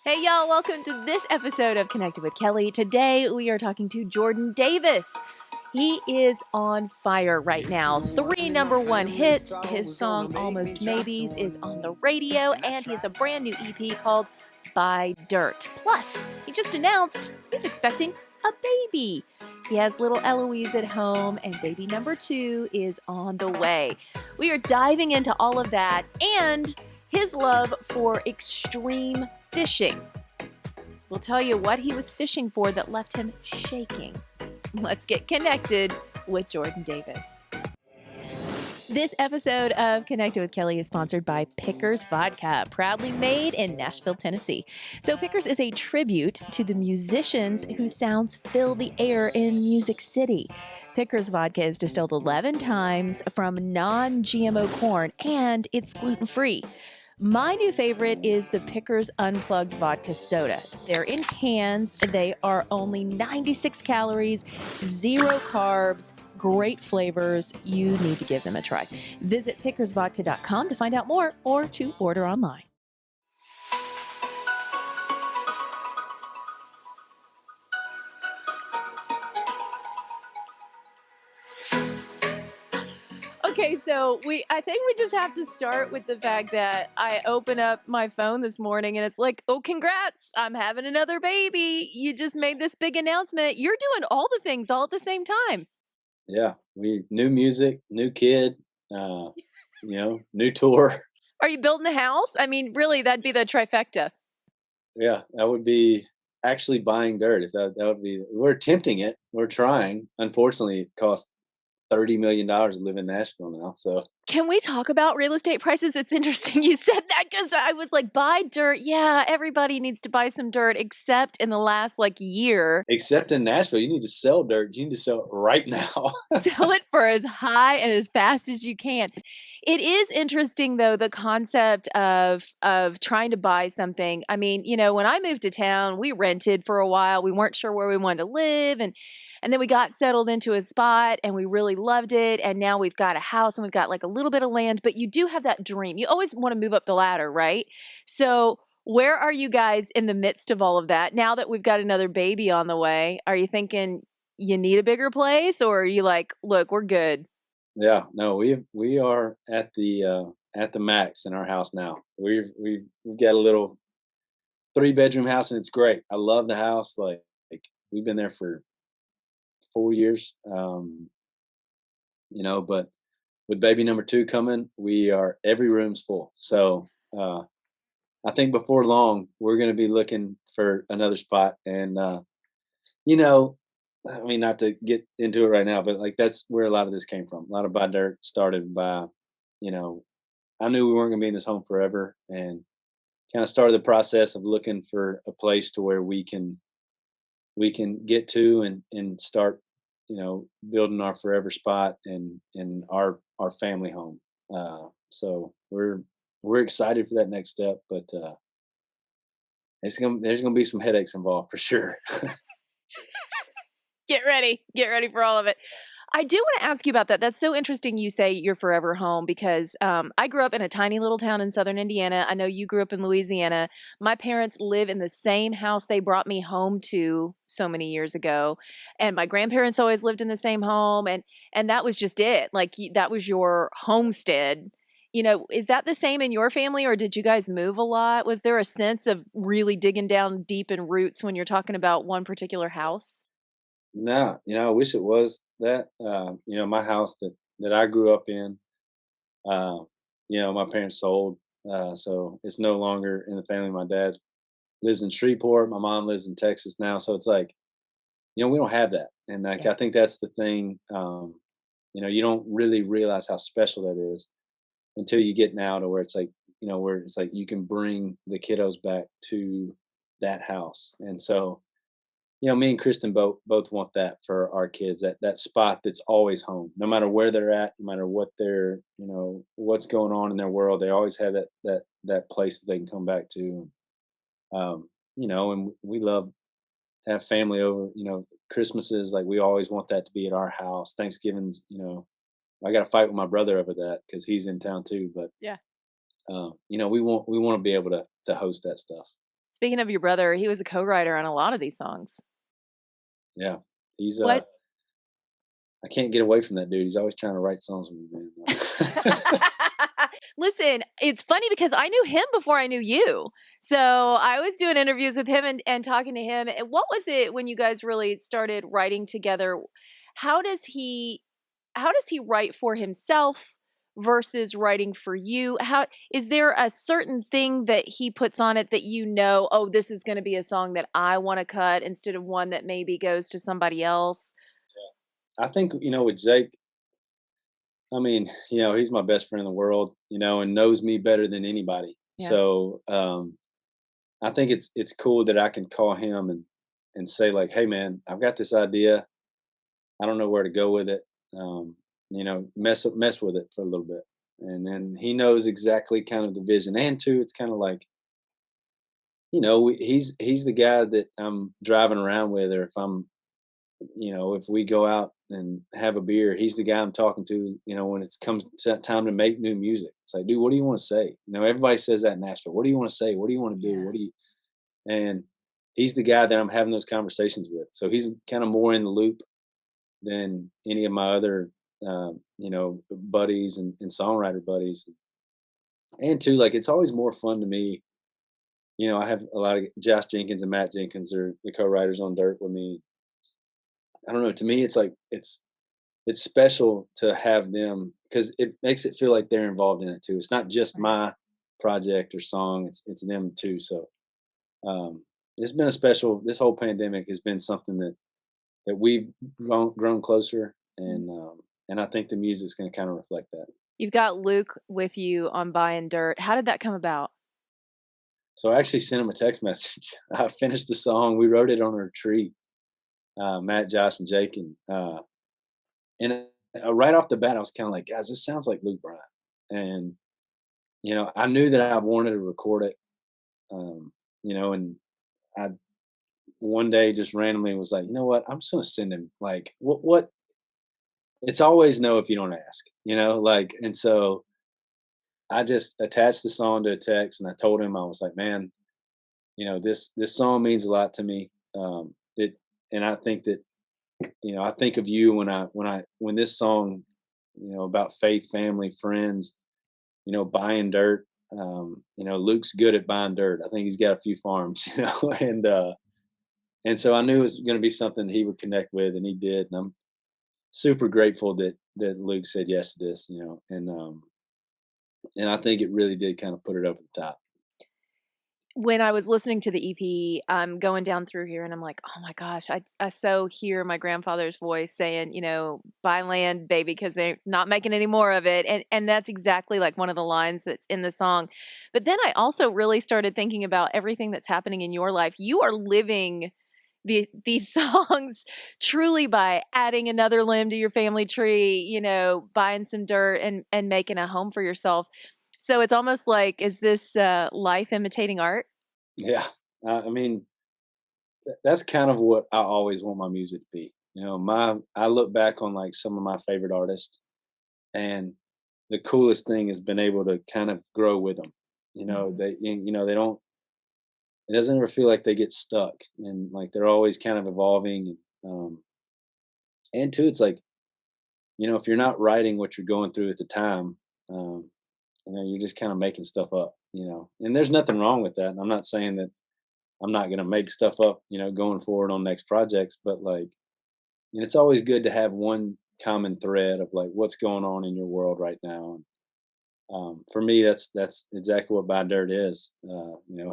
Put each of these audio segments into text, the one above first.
Hey y'all, welcome to this episode of Connected with Kelly. Today we are talking to Jordan Davis. He is on fire right now. 3 number one hits. His song Almost Maybes is on the radio, and he has a brand new EP called Buy Dirt. Plus, he just announced he's expecting a baby. He has little Eloise at home, and baby number 2 is on the way. We are diving into all of that and his love for extreme fishing. We'll tell you what he was fishing for that left him shaking. Let's get connected with Jordan Davis. This episode of Connected with Kelly is sponsored by Pickers Vodka, proudly made in Nashville, Tennessee. So Pickers is a tribute to the musicians whose sounds fill the air in Music City. Pickers Vodka is distilled 11 times from non-GMO corn, and it's gluten-free. My new favorite is the Pickers Unplugged Vodka Soda. They're in cans. They are only 96 calories, 0 carbs, great flavors. You need to give them a try. Visit pickersvodka.com to find out more or to order online. Okay, so I think we just have to start with the fact that I open up my phone this morning and it's like, oh, congrats, I'm having another baby. You just made this big announcement. You're doing all the things all at the same time. Yeah, new music, new kid, new tour. Are you building a house? I mean, really, that'd be the trifecta. Yeah, that would be actually buying dirt. If that would be, we're attempting it. We're trying. Unfortunately, it costs $30 million to live in Nashville now. So can we talk about real estate prices? It's interesting you said that because I was like, buy dirt. Yeah, everybody needs to buy some dirt, except in the last year. Except in Nashville, you need to sell dirt. You need to sell it right now. Sell it for as high and as fast as you can. It is interesting, though, the concept of trying to buy something. I mean, when I moved to town, we rented for a while. We weren't sure where we wanted to live, and then we got settled into a spot and we really loved it. And now we've got a house and we've got a little bit of land, but you do have that dream. You always want to move up the ladder, right? So where are you guys in the midst of all of that? Now that we've got another baby on the way, are you thinking you need a bigger place, or are you like, look, we're good? Yeah, no, we are at the max in our house now. We've got a little 3-bedroom house and it's great. I love the house. Like we've been there for 4 years. But with baby number 2 coming, every room's full. So I think before long we're going to be looking for another spot. And I mean, not to get into it right now, but that's where a lot of this came from. A lot of buy dirt started by, I knew we weren't going to be in this home forever, and kind of started the process of looking for a place to where we can get to and start building our forever spot and our family home. So we're excited for that next step, but there's gonna be some headaches involved for sure. Get ready for all of it. I do want to ask you about that. That's so interesting you say your forever home, because I grew up in a tiny little town in southern Indiana. I know you grew up in Louisiana. My parents live in the same house they brought me home to so many years ago. And my grandparents always lived in the same home. And that was just it. That was your homestead. Is that the same in your family, or did you guys move a lot? Was there a sense of really digging down deep in roots when you're talking about one particular house? No, I wish it was that. My house that I grew up in, uh, my parents sold, so it's no longer in the family. My dad lives in Shreveport. My mom lives in Texas now, so it's we don't have that, and Yeah. I think that's the thing. You don't really realize how special that is until you get now to where it's where it's you can bring the kiddos back to that house, and so me and Kristen both want that for our kids, that spot that's always home, no matter where they're at, no matter what they're, what's going on in their world. They always have that place that they can come back to. And we love to have family over. Christmases, we always want that to be at our house. Thanksgivings, I got to fight with my brother over that because he's in town too. But Yeah. we want to be able to host that stuff. Speaking of your brother, he was a co-writer on a lot of these songs. Yeah, he's What I can't get away from that dude. He's always trying to write songs with me, man. Listen, it's funny because I knew him before I knew you. So I was doing interviews with him and talking to him. And what was it when you guys really started writing together? How does he how does he write for himself versus writing for you? How is there a certain thing that he puts on it that you know, oh, this is going to be a song that I want to cut instead of one that maybe goes to somebody else? I think, with Jake, I mean, he's my best friend in the world, and knows me better than anybody. Yeah. So I think it's cool that I can call him and say like, hey man, I've got this idea. I don't know where to go with it. Mess with it for a little bit. And then he knows exactly kind of the vision. And two, it's kind of like, he's the guy that I'm driving around with, or if we go out and have a beer, he's the guy I'm talking to, when it comes to time to make new music. It's like, dude, what do you want to say? Everybody says that in Nashville. What do you want to say? What do you want to do? Yeah. What do you, and he's the guy that I'm having those conversations with. So he's kind of more in the loop than any of my other, buddies and songwriter buddies. And two, like, it's always more fun to me. I have a lot of Josh Jenkins and Matt Jenkins are the co-writers on Dirt with me. I don't know. To me, it's like it's special to have them because it makes it feel like they're involved in it too. It's not just my project or song; it's them too. So it's been a special. This whole pandemic has been something that we've grown closer, and I think the music's going to kind of reflect that. You've got Luke with you on Buying Dirt. How did that come about? So I actually sent him a text message. I finished the song. We wrote it on a retreat. Matt, Josh, and Jake, and right off the bat, I was kind of like, guys, this sounds like Luke Bryan, and I knew that I wanted to record it, and I one day just randomly was like, you know what, I'm just gonna send him like what. It's always no if you don't ask, like, and so I just attached the song to a text, and I told him I was like, man, this song means a lot to me. It and I think that I think of you when this song, about faith, family, friends, buying dirt. Luke's good at buying dirt. I think he's got a few farms, and so I knew it was going to be something he would connect with, and he did. And I'm super grateful that Luke said yes to this, and I think it really did kind of put it over the top. When I was listening to the EP, I'm going down through here and I'm like, oh my gosh, I so hear my grandfather's voice saying, buy land, baby, because they're not making any more of it. And that's exactly like one of the lines that's in the song. But then I also really started thinking about everything that's happening in your life. You are living these songs truly by adding another limb to your family tree, buying some dirt and making a home for yourself. So it's almost like, is this life imitating art? Yeah. I mean, that's kind of what I always want my music to be. I look back on like some of my favorite artists, and the coolest thing has been able to kind of grow with them. They don't, it doesn't ever feel like they get stuck, and like they're always kind of evolving. And two, it's like, if you're not writing what you're going through at the time, you're just kind of making stuff up, and there's nothing wrong with that. I'm not saying that I'm not going to make stuff up, going forward on next projects, but like, it's always good to have one common thread of like what's going on in your world right now. And for me, that's exactly what Buy Dirt is.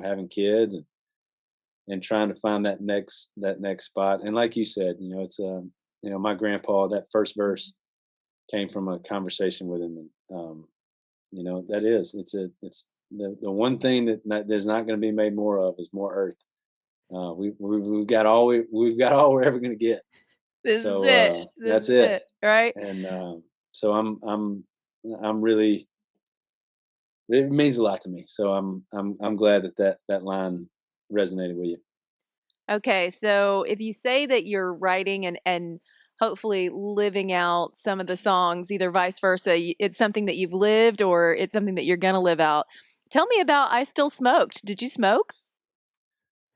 Having kids and trying to find that next spot. And like you said, it's my grandpa. That first verse came from a conversation with him. And, it's the one thing there's not going to be made more of is more earth. We've got all we're ever going to get. This So is it. This that's is it, right? And so I'm really, it means a lot to me. So I'm glad that line resonated with you. Okay, so if you say that you're writing and hopefully living out some of the songs, either vice versa, it's something that you've lived or it's something that you're gonna live out. Tell me about I Still Smoked. Did you smoke?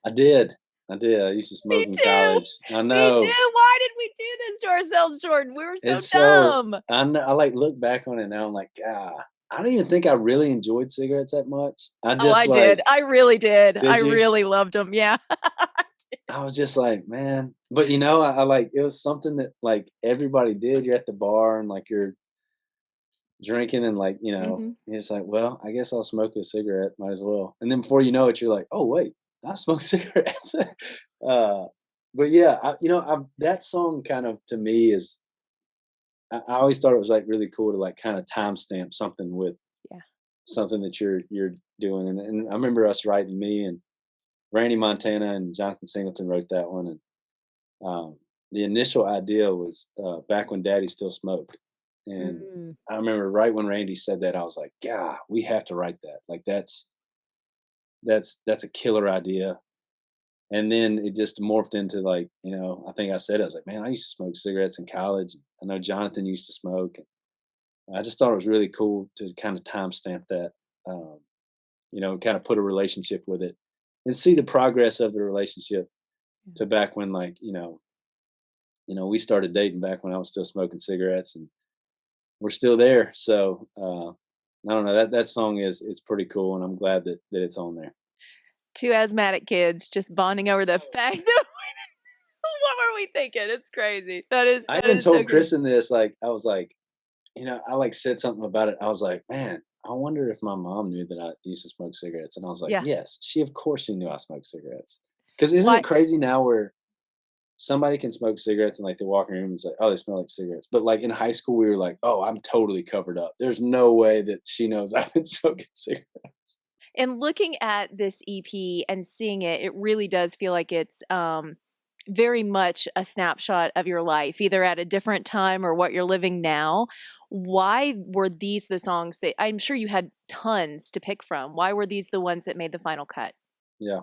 I did. I did. I used to Me smoke in too. college. I Me know. too. Why did we do this to ourselves, Jordan? We were so It's so dumb. I know, I like look back on it now. I'm like, ah, I don't even think I really enjoyed cigarettes that much. I Oh, just I did. like, I really did. I did you? really loved them. Yeah. I was just like, man. But I like it was something that like everybody did. You're at the bar and like you're drinking and like, Hmm. you're just like, well, I guess I'll smoke a cigarette, might as well. And then before you know it, you're like, oh wait, I smoke cigarettes. uh but yeah, that song kind of to me is I always thought it was like really cool to like kind of timestamp something with Yeah. something that you're doing. And I remember us writing me and Randy Montana and Jonathan Singleton wrote that one. And the initial idea was back when Daddy still smoked. And Mm. I remember right when Randy said that, I was like, "Yeah, we have to write that. Like that's a killer idea." And then it just morphed into like, I think I said I was like, "Man, I used to smoke cigarettes in college. I know Jonathan used to smoke." And I just thought it was really cool to kind of timestamp that, um, kind of put a relationship with it and see the progress of the relationship Yeah. to back when, like, we started dating back when I was still smoking cigarettes, and we're still there. So I don't know, that song is it's pretty cool, and I'm glad that it's on there. Two asthmatic kids just bonding over the fact that what were we thinking? It's crazy. I That even is so told crazy. Kristen this, like I was like, I like said something about it. I was like, man, I wonder if my mom knew that I used to smoke cigarettes, and I was like, Yeah. yes, she of course she knew I smoked cigarettes. Because isn't Why? it crazy now where somebody can smoke cigarettes and like they walk in the room and it's like, oh, they smell like cigarettes. But like in high school, we were like, oh, I'm totally covered up. There's no way that she knows I've been smoking cigarettes. And looking at this EP and seeing it, it really does feel like it's very much a snapshot of your life, either at a different time or what you're living now. Why were these the songs that I'm sure you had tons to pick from? Why were these the ones that made the final cut? Yeah.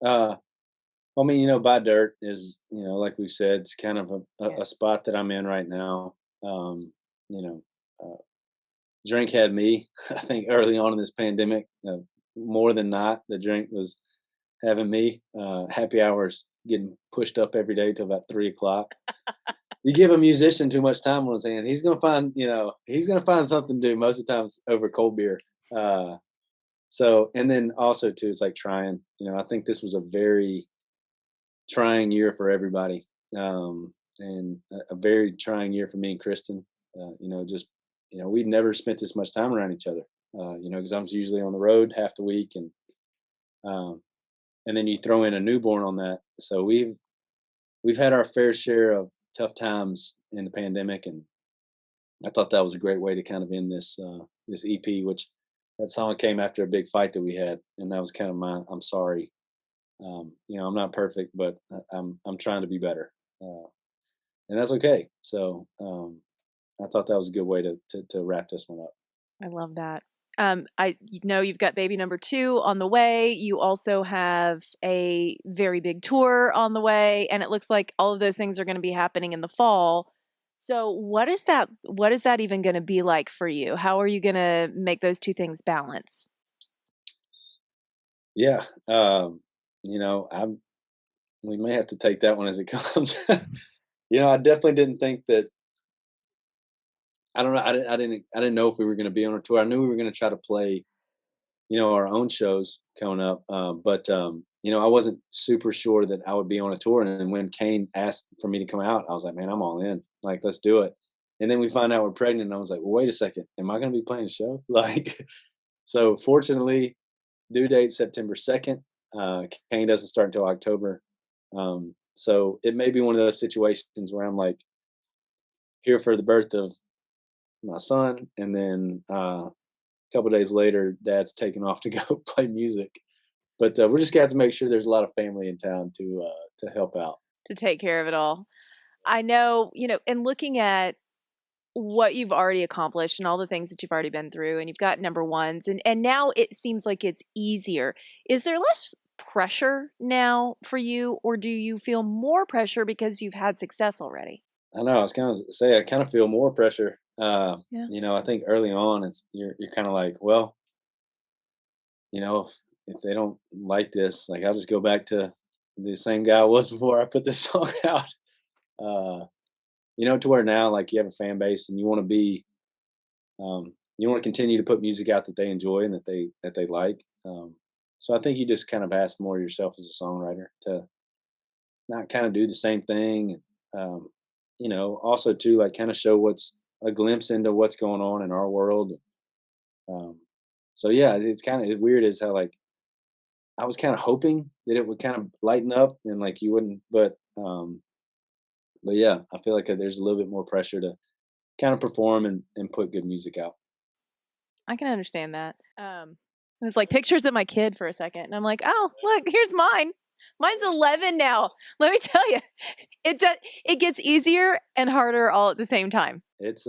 Uh, I mean, Buy Dirt is, like we've said, it's kind of Yeah. a spot that I'm in right now. Um, you know, uh, Drink had me, I think, early on in this pandemic. More than not, the drink was having me. Happy hours getting pushed up every day till about 3 o'clock. You give a musician too much time on his hand, he's gonna find something to do most of the times over cold beer. Uh, so, and then also too, it's like trying. I think this was a very trying year for everybody, and a very trying year for me and Kristen. Just we'd never spent this much time around each other. Because I'm usually on the road half the week, um, and then you throw in a newborn on that. So we've had our fair share of tough times in the pandemic, and I thought that was a great way to kind of end this EP, which that song came after a big fight that we had, and that was kind of my I'm sorry. I'm not perfect, but I'm trying to be better, and that's okay. So I thought that was a good way to wrap this one up. I love that. I know you've got baby number two on the way. You also have a very big tour on the way, and it looks like all of those things are going to be happening in the fall. So, what is that? What is that even going to be like for you? How are you going to make those two things balance? Yeah, I'm. We may have to take that one as it comes. I definitely didn't think that. I don't know. I didn't know if we were going to be on a tour. I knew we were going to try to play, our own shows coming up. I wasn't super sure that I would be on a tour. And then when Kane asked for me to come out, I was like, man, I'm all in. Like, let's do it. And then we find out we're pregnant. And I was like, well, wait a second. Am I going to be playing a show? Like, so fortunately, due date September 2nd. Kane doesn't start until October. So it may be one of those situations where I'm like here for the birth of my son. And then a couple days later, dad's taking off to go play music. But we're just gonna have to make sure there's a lot of family in town to help out. To take care of it all. I know, in looking at what you've already accomplished and all the things that you've already been through, and you've got number ones, and now it seems like it's easier. Is there less pressure now for you, or do you feel more pressure because you've had success already? I know I was kind of say I kind of feel more pressure. Yeah. I think early on you're kind of like, well, if they don't like this, like I'll just go back to the same guy I was before I put this song out. Uh, to where now like you have a fan base and you want to be, you want to continue to put music out that they enjoy and that they like. So I think you just kind of ask more of yourself as a songwriter to not kind of do the same thing. Also too, like kind of show what's a glimpse into what's going on in our world. Um, so yeah, it's kind of weird as how like I was kind of hoping that it would kind of lighten up and like you wouldn't, but yeah, I feel like there's a little bit more pressure to kind of perform and put good music out. I can understand that. It was like pictures of my kid for a second, and I'm like, oh, look, here's mine. Mine's 11 now. Let me tell you, it gets easier and harder all at the same time. It's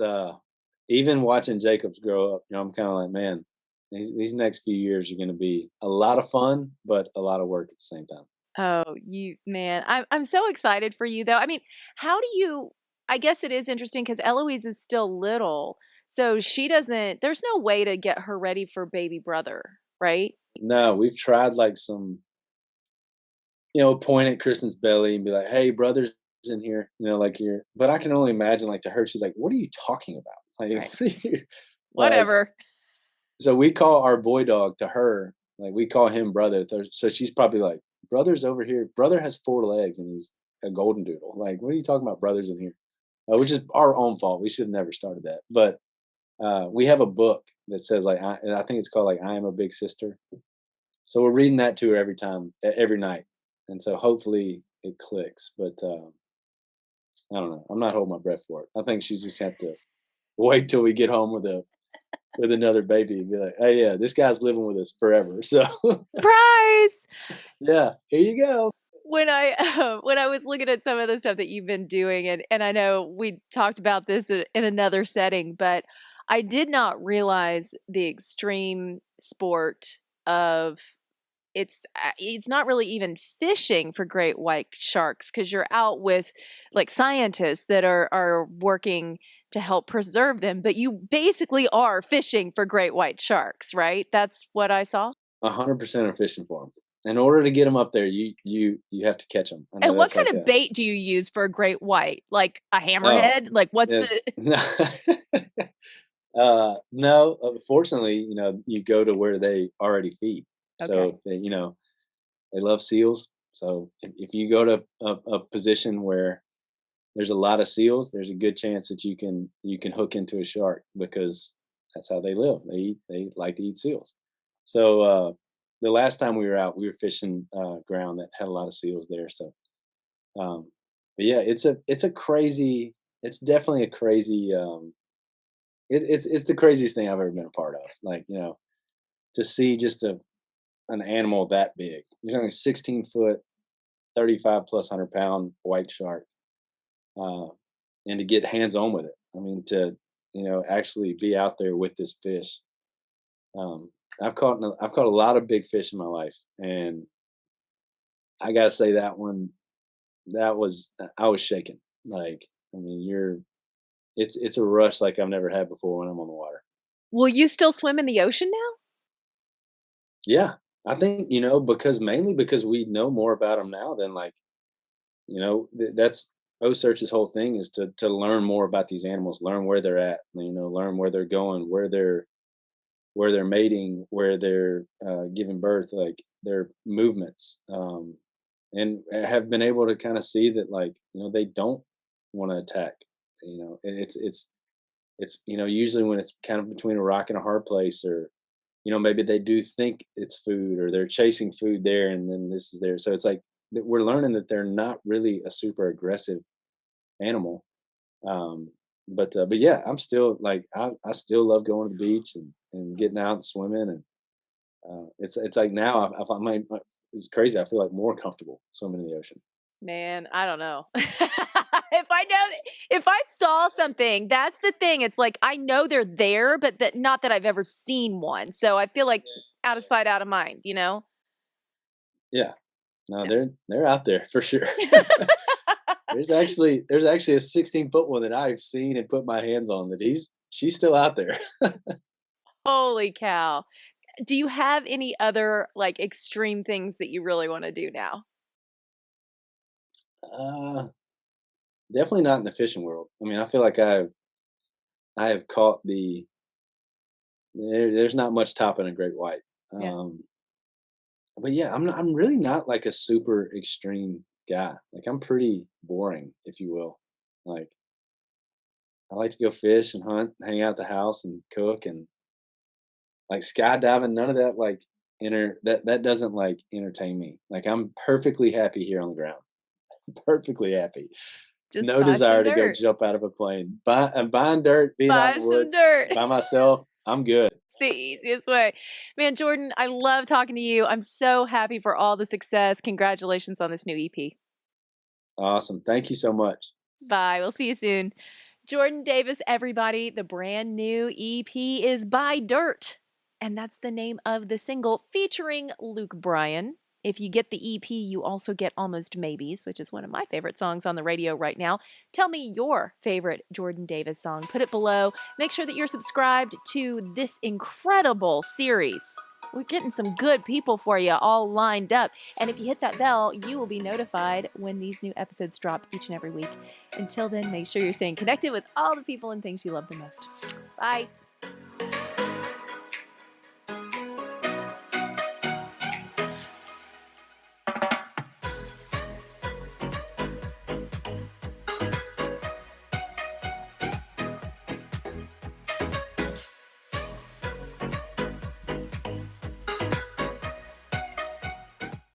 even watching Jacobs grow up, I'm kind of like, man, these next few years are going to be a lot of fun, but a lot of work at the same time. Oh, man, I'm so excited for you though. I mean, how do you? I guess it is interesting because Eloise is still little, so she doesn't. There's no way to get her ready for baby brother, right? No, we've tried like some, point at Kristen's belly and be like, "Hey, brother's in here," like you're. But I can only imagine, like to her, she's like, "What are you talking about?" Like, Right. what are you, Whatever. so we call our boy dog to her, like we call him brother. So she's probably like, "Brother's over here. Brother has 4 legs and he's a golden doodle." Like, what are you talking about? Brother's in here, which is our own fault. We should have never started that. But we have a book that says like, I think it's called like "I Am a Big Sister." So we're reading that to her every night, and so hopefully it clicks. But I don't know. I'm not holding my breath for it. I think she just have to wait till we get home with another baby and be like, "Hey, yeah, this guy's living with us forever." So Surprise! yeah, here you go. When I was looking at some of the stuff that you've been doing, and I know we talked about this in another setting, but I did not realize the extreme sport of it's not really even fishing for great white sharks because you're out with like scientists that are working to help preserve them, but you basically are fishing for great white sharks, right? That's what I saw. 100% are fishing for them. In order to get them up there, you have to catch them. I know And what that's kind like of bait do you use for a great white? Like a oh hammerhead? Like what's yeah, the no. Fortunately, you go to where they already feed. Okay. So they love seals. So if you go to a position where there's a lot of seals, there's a good chance that you can hook into a shark because that's how they live. They like to eat seals. So the last time we were out, we were fishing ground that had a lot of seals there. So, but yeah, it's definitely a crazy. It's the craziest thing I've ever been a part of. Like to see just an animal that big. You're talking 16 foot, 35 plus 100 pound white shark, uh, and to get hands on with it. I mean, to actually be out there with this fish. Um, I've caught a lot of big fish in my life, and I gotta say that one I was shaking. Like, I mean, it's a rush like I've never had before when I'm on the water. Will you still swim in the ocean now? Yeah, I think because mainly because we know more about them now than like that's OSearch's whole thing is to learn more about these animals, learn where they're at, learn where they're going, where they're mating, where they're giving birth, like their movements, and have been able to kind of see that like they don't want to attack. And it's usually when it's kind of between a rock and a hard place, or maybe they do think it's food, or they're chasing food there, and then this is there. So it's like we're learning that they're not really a super aggressive animal. But yeah, I'm still like I still love going to the beach and getting out and swimming, and it's like now it's crazy. I feel like more comfortable swimming in the ocean. Man, I don't know. If I saw something, that's the thing. It's like I know they're there, but that not that I've ever seen one. So I feel like out of sight, out of mind, Yeah, no, Yeah. they're out there for sure. There's actually a 16-foot one that I've seen and put my hands on that she's still out there. Holy cow. Do you have any other like extreme things that you really want to do now? Uh, Definitely not in the fishing world. I mean, I feel like I have caught there's not much topping a great white. Yeah. Um, but yeah, I'm really not like a super extreme guy. Like I'm pretty boring, if you will. Like I like to go fish and hunt, hang out at the house and cook and like skydiving. None of that like that doesn't like entertain me. Like I'm perfectly happy here on the ground. Perfectly happy. Just No buy some desire to go dirt. jump out of a plane. Buying dirt, being out in Buy the some woods dirt. by myself, I'm good. It's the easiest way. Man, Jordan, I love talking to you. I'm so happy for all the success. Congratulations on this new EP. Awesome. Thank you so much. Bye. We'll see you soon. Jordan Davis, everybody. The brand new EP is Buy Dirt. And that's the name of the single featuring Luke Bryan. If you get the EP, you also get Almost Maybes, which is one of my favorite songs on the radio right now. Tell me your favorite Jordan Davis song. Put it below. Make sure that you're subscribed to this incredible series. We're getting some good people for you all lined up. And if you hit that bell, you will be notified when these new episodes drop each and every week. Until then, make sure you're staying connected with all the people and things you love the most. Bye.